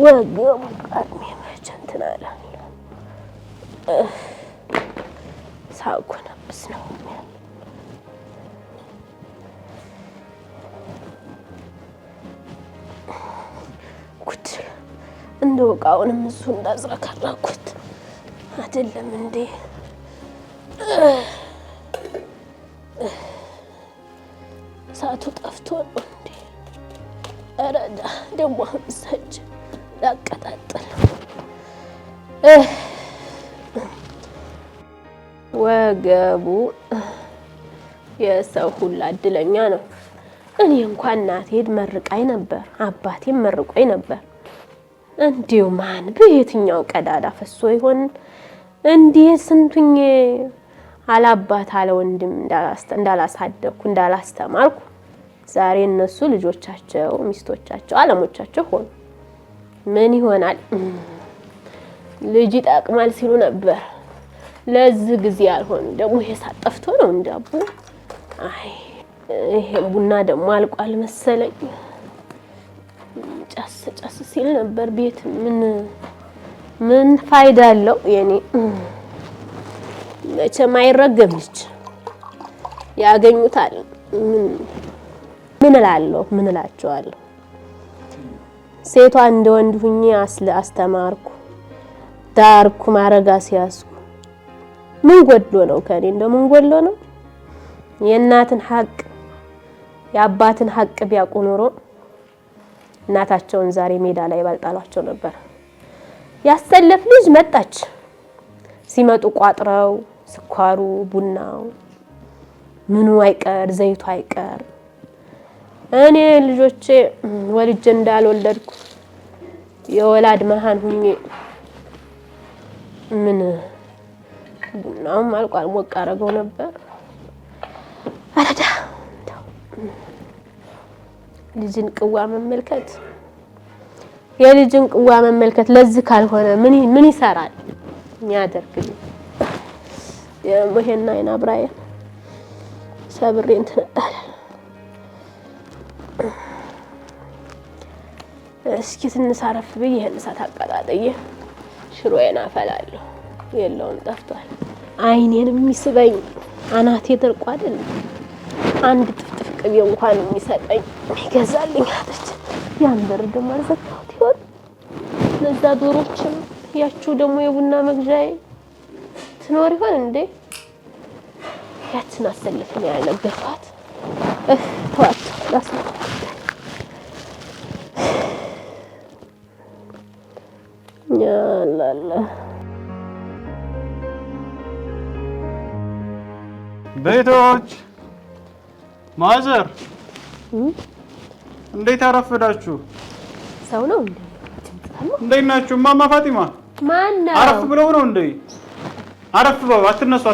ወገቡ ቃድሜ መቼ እንትን አለ ሳውኩንብስ ነው ኩት እንደው ቃውንም እሱ እንዳዝረከረኩት አይደለም እንዴ ሳቱ ጠፍቶ ነው እንዴ አረዳ ደሞ ሰጅ ላቀጣጥል ወገቡ የሰው ሁሉ እድለኛ ነው እኔ እንኳን እናቴ መርቃይ ነበር አባቴም መርቆይ ነበር እንዴው ማን በየትኛው ቀዳዳ ፈሶ ይሆን እንዴ ስንቱኝ አላባት አለ ወንድም እንዳላሳደኩ እንዳላስተማርኩ ዛሬ እነሱ ልጆቻቸው ሚስቶቻቸው አለሞቻቸው ሆኑ ምን ይሆናል ልጅ ይጣቅማል ሲሉ ነበር ለዚህ ጊዜ ያልሆነ ደግሞ የሳጠፍቶ ነው እንዳቡ አይ ይሄ ቡና ደግሞ አልቋል መሰለኝ ጫስ ሲል ነበር ቤት ምን ፋይዳ አለው የኔ መቼም አይረገምልች ያገኙታል ምን እላቸዋለሁ ሴቷ እንደ ወንድ ሁኚ አስተማርኩ ዳርኩ ማረጋ ሲያስኩ ምን ጎድሎ ነው ከኔ እንደምን ጎድሎ ነው የእናትን ሐቅ የአባትን ሐቅ ቢያውቁ ኖሮ እናታቸውን ዛሬ ሜዳ ላይ ባልጣሏቸው ነበር ያሰለፍ ልጅ መጣች ሲመጡ ቋጥረው ስኳሩ ቡናው ምኑ አይቀር ዘይቱ አይቀር እኔ ልጆቼ ወልጄ እንዳልወለድኩ የወላድ መሃን ሁኜ ምን ቡናውም አልቋል ሞቅ አረገው ነበር አረዳ ልጅን ቅዋ መመልከት የልጅን ቅዋ መመልከት ለዚህ ካልሆነ ምን ይሰራል ያደርግልኝ የሞሄና አይናብራይ ሰብሬን ተነጣለ እስኪ ትንሳረፍ በይ ይሄን ሰዓት አቀጣጥዬ ሽሮዬን አፈላለሁ የለውን ጠፍቷል አይኔንም ይስበኝ አናቴ ደርቆ አይደል አንድ ጥፍጥፍ ቅቤ እንኳን የሚሰጠኝ ይገዛልኝ አለች ያንበር ደሞ አልፈታሁት ይሆን ለዛ ዶሮችም ያችሁ ደግሞ የቡና መግዣዬ ትኖር ይሆን እንዴ ያችን አሰልፈኝ ያለበት ተዋት ላስማ ያላላ ቤቶች ማዘር እንዴት አረፈዳችሁ ሰው ነው እንዴ እንዴት ናችሁ ማማ ፋጢማ ማን ነው አረፍ ብለው ነው እንዴ አረፍ በሉ አትነሱ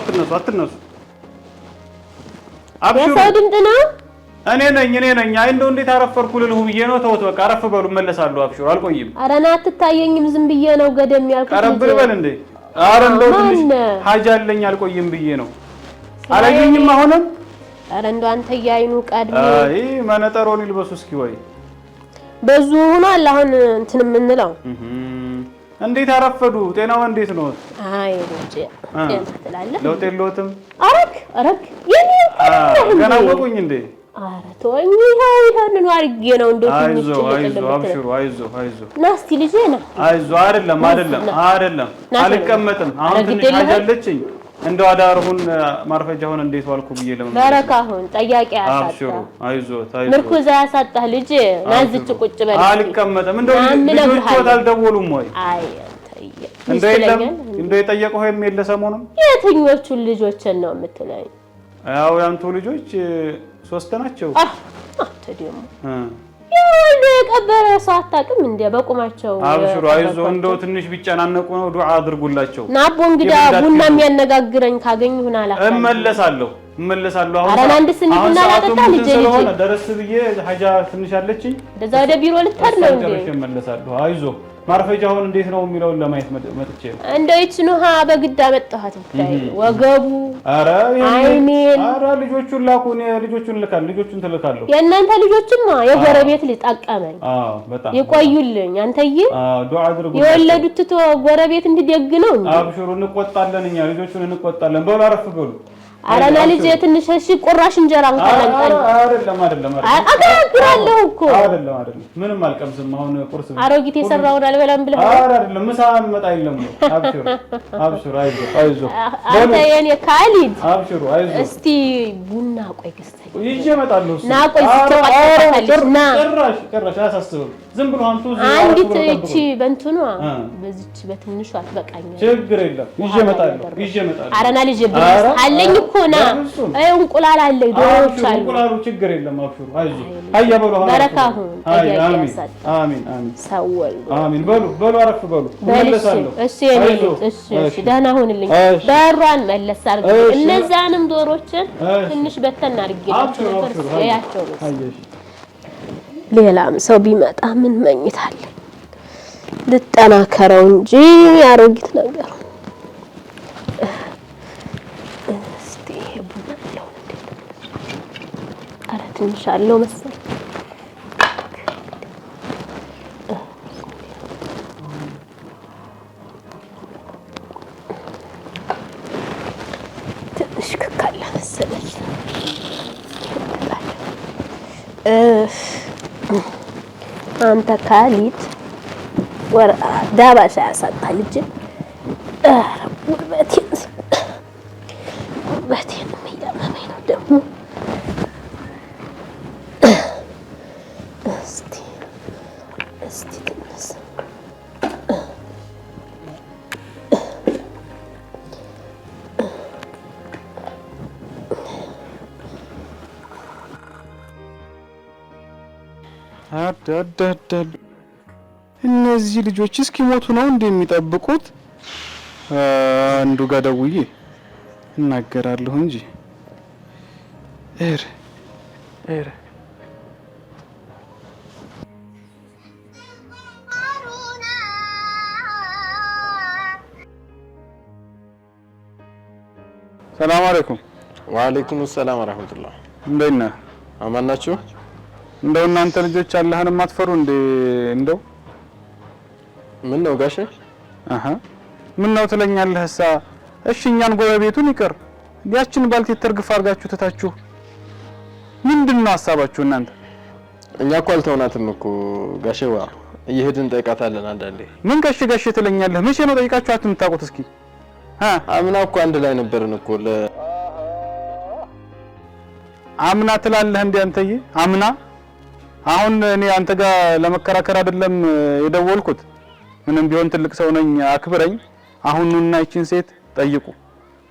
አብሽሩ የሰው ድምጽ ነው እኔ ነኝ አይ እንደው እንዴት አረፈርኩ ልልሁ ብዬ ነው ተውት በቃ አረፍ በሉ መለሳለሁ አብሽሩ አልቆይም አረና አትታየኝም ዝም ብዬ ነው ገደም ያልኩት ቀረብ በል እንዴ አረ እንደው ትንሽ ሀጃ አለኝ አልቆይም ብዬ ነው አላየኝም አሁንም አረ እንደው አንተ ያይኑ ቀድሞ አይ መነጠሮን ይልበሱ እስኪ ወይ በዙ ሆኗል አሁን እንትን ምንለው እንዴት አረፈዱ ጤናው እንዴት ነው አይ ልጅ ጤና ትላለህ ለውጥ የለውትም አረክ የኔ ገና ወቁኝ እንዴ አረ ተወኝ ይሄንን አርጌ ነው እንደው ትንሽ አይዞ አብሽሩ አይዞ ናስቲ ልጄ ና አይዞ አይደለም አልቀመጥም አሁን ትንሽ አጃለችኝ እንደው አዳርሁን ማርፈጃውን እንዴት ዋልኩ ብዬ ለምን በረካሁን ጠያቂ ያሳጣ አብሽሩ አይዞ ምርኩዛ ያሳጣህ ልጅ ናዝጭ ቁጭ በል አልቀመጥም እንደው ልጆች አልደወሉም ወይ አይ እንደው የጠየቀው የለ ሰሞኑን የትኞቹ ልጆችን ነው የምትለኝ ያው ያንቱ ልጆች 3 ናቸው አትደሙ ያው የቀበረ ሰው አታውቅም እንዴ በቁማቸው አብሽሩ አይዞ እንደው ትንሽ ቢጨናነቁ ነው ዱዓ አድርጉላቸው ናቦ እንግዳ ቡና የሚያነጋግረኝ ካገኙና አላህ እመለሳለሁ። አሁን አንድ ስኒ ቡና ላጠጣ ልጅ ደረስ ብዬ ሀጃ ትንሽ አለችኝ። እንደዛ ወደ ቢሮ ልትሄድ ነው እንዴ? እመለሳለሁ። አይዞህ ማርፈጃውን እንዴት ነው የሚለውን ለማየት መጥቼ ነው። እንደው ይችን ውሃ በግድ አመጣኋት ብታይ ወገቡ አይኔን ልጆቹን ላኩኝ። ልጆቹን ልካል ልጆቹን ትልካለሁ። የእናንተ ልጆችማ የጎረቤት ልጅ ጠቀመኝ። በጣም ይቆዩልኝ። አንተዬ ዱዓ አድርጉ። የወለዱት ትቶ ጎረቤት እንዲደግ ነው እንዴ? አብሽሩ እንቆጣለን። እኛ ልጆቹን እንቆጣለን። በሉ አረፍ በሉ። አረና ልጅ ትንሽ እሺ ቁራሽ እንጀራ እንኳን አይደለም አጋግራለሁ እኮ አይደለም ምንም አልቀምስም። አሁን ቁርስ አሮጊት የሰራውን አልበላም ብለህ አይደለም ምሳ መጣ የለም። አብሽሩ አይዞህ አንተ የኔ ካሊድ አብሽሩ አይዞህ። እስቲ ቡና ቆይ ገዝተኝ ይዤ እመጣለሁ። ና ቆይ ትቀጣጣለሽ ና ጭራሽ አያሳስብም። ዝም ብሎ አንቱ አንዲት እቺ በእንትኗ በዚች በትንሿ አትበቃኝም። ችግር የለም ይዤ እመጣለሁ። አረና ልጅ ብር አለኝ እኮ ና እንቁላል አለኝ ዶሮዎች አሉ። እንቁላሉ ችግር የለም አብሽሩ አይዞህ። አያ በሉ በረካሁን አሜን ሰወል አሜን በሉ አረፍ በሉ። እመለሳለሁ። እሺ እሺ ደህና ሁንልኝ። በሯን መለስ አድርግ። እነዛንም ዶሮችን ትንሽ በተና አድርጌላችሁ ነበር ያያቸው ነው። ሌላም ሰው ቢመጣ ምን መኝታል ልጠናከረው እንጂ ያሮጊት ነገር እስቲ ቡና ነው እንዴ? አረ ትንሽ አለው መሰል ትንሽ ከካለ መሰለች። አንተ ካሊድ ወራ ዳባሻ ያሳጣል እንጂ ጉልበቴን እያመመኝ ነው ደግሞ። እስቲ ትንሽ እነዚህ ልጆች እስኪሞቱ ነው እንደሚጠብቁት። አንዱ ጋር ደውዬ እናገራለሁ እንጂ ሰላም አለይኩም። ወአለይኩም ሰላም ወራህመቱላህ። እንዴት ነህ? አማን ናችሁ? እንደው እናንተ ልጆች አላህን ማትፈሩ እንዴ? እንደው ምን ነው ጋሼ? ምን ነው ትለኛለህሳ? እሺ እኛን ጎረቤቱን ይቀር ያችን ባልቴት ተርግፍ አድርጋችሁ ተታችሁ ምንድነው ሐሳባችሁ እናንተ? እኛ እኮ አልተውናትም እኮ ጋሼዋ፣ እየሄድን ጠይቃታለን አንዳንዴ። ምን ጋሼ ትለኛለህ? መቼ ነው ጠይቃችሁ አትምታውቁት? እስኪ አምና እኮ አንድ ላይ ነበርን እኮ አምና ትላለህ እንዴ አንተዬ? አምና አሁን እኔ አንተ ጋር ለመከራከር አይደለም የደወልኩት። ምንም ቢሆን ትልቅ ሰው ነኝ፣ አክብረኝ። አሁን ኑና ይችን ሴት ጠይቁ።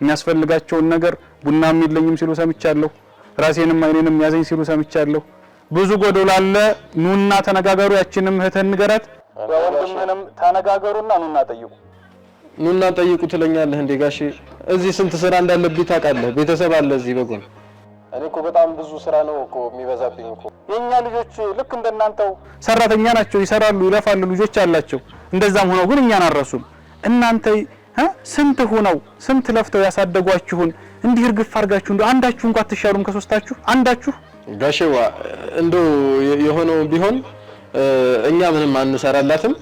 የሚያስፈልጋቸውን ነገር ቡናም የለኝም ሲሉ ሰምቻለሁ። ራሴንም አይኔንም ያዘኝ ሲሉ ሰምቻለሁ። ብዙ ጎዶሎ አለ። ኑና ተነጋገሩ። ያችንም እህትህን ንገራት፣ ወንድምህንም ተነጋገሩና ኑና ጠይቁ። ኑና ጠይቁ ትለኛለህ እንዴ ጋሼ? እዚህ ስንት ስራ እንዳለብኝ ታውቃለህ። ቤተሰብ አለ እዚህ በጎን። እኔ እኮ በጣም ብዙ ስራ ነው እኮ የሚበዛብኝ እኮ። የኛ ልጆች ልክ እንደናንተው ሰራተኛ ናቸው፣ ይሰራሉ፣ ይለፋሉ፣ ልጆች አላቸው። እንደዛም ሆነው ግን እኛን አረሱም። እናንተ ስንት ሆነው ስንት ለፍተው ያሳደጓችሁን እንዲህ እርግፍ አድርጋችሁ እንደው አንዳችሁ እንኳን አትሻሉም ከሶስታችሁ አንዳችሁ? ጋሼዋ እንደው የሆነው ቢሆን እኛ ምንም አንሰራላትም።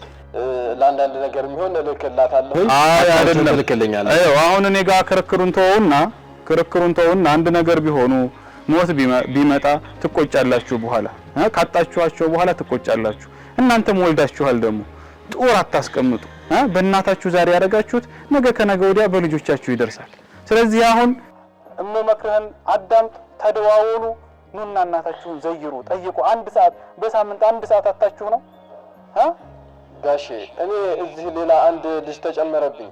ለአንዳንድ ነገር ቢሆን እልክላታለሁ። አይ አይደለም ልክልኛለህ። አይ አሁን እኔ ጋር ክርክሩን ተውና አንድ ነገር ቢሆኑ ሞት ቢመጣ ትቆጫላችሁ። በኋላ ካጣችኋቸው በኋላ ትቆጫላችሁ። እናንተም ወልዳችኋል ደግሞ ጦር አታስቀምጡ። በእናታችሁ ዛሬ ያደረጋችሁት ነገ ከነገ ወዲያ በልጆቻችሁ ይደርሳል። ስለዚህ አሁን እመመክረን አዳምጥ፣ ተደዋወሉ፣ ኑና እናታችሁን ዘይሩ፣ ጠይቁ። አንድ ሰዓት በሳምንት አንድ ሰዓት አታችሁ ነው ጋሼ። እኔ እዚህ ሌላ አንድ ልጅ ተጨመረብኝ።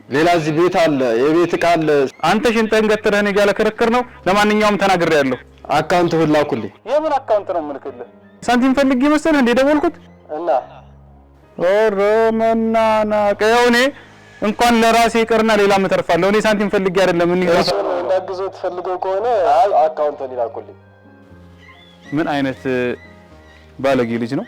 ሌላ እዚህ ቤት አለ፣ የቤት ዕቃ አለ። አንተ ሽንጠን ገትረህ እኔ ጋር ለክርክር ነው። ለማንኛውም ተናግሬያለሁ። አካውንት ሁላኩልኝ። የምን አካውንት ነው የምልክልህ? ሳንቲም ፈልጌ መሰለህ እንደ ደወልኩት እና ኦሮመናና ቀየውኔ እንኳን ለራሴ ይቀርና ሌላ መተርፋለሁ። እኔ ሳንቲም ፈልጌ አይደለም። እኔ ላግዘው ትፈልገው ከሆነ አካውንቱን ይላኩልኝ። ምን አይነት ባለጌ ልጅ ነው?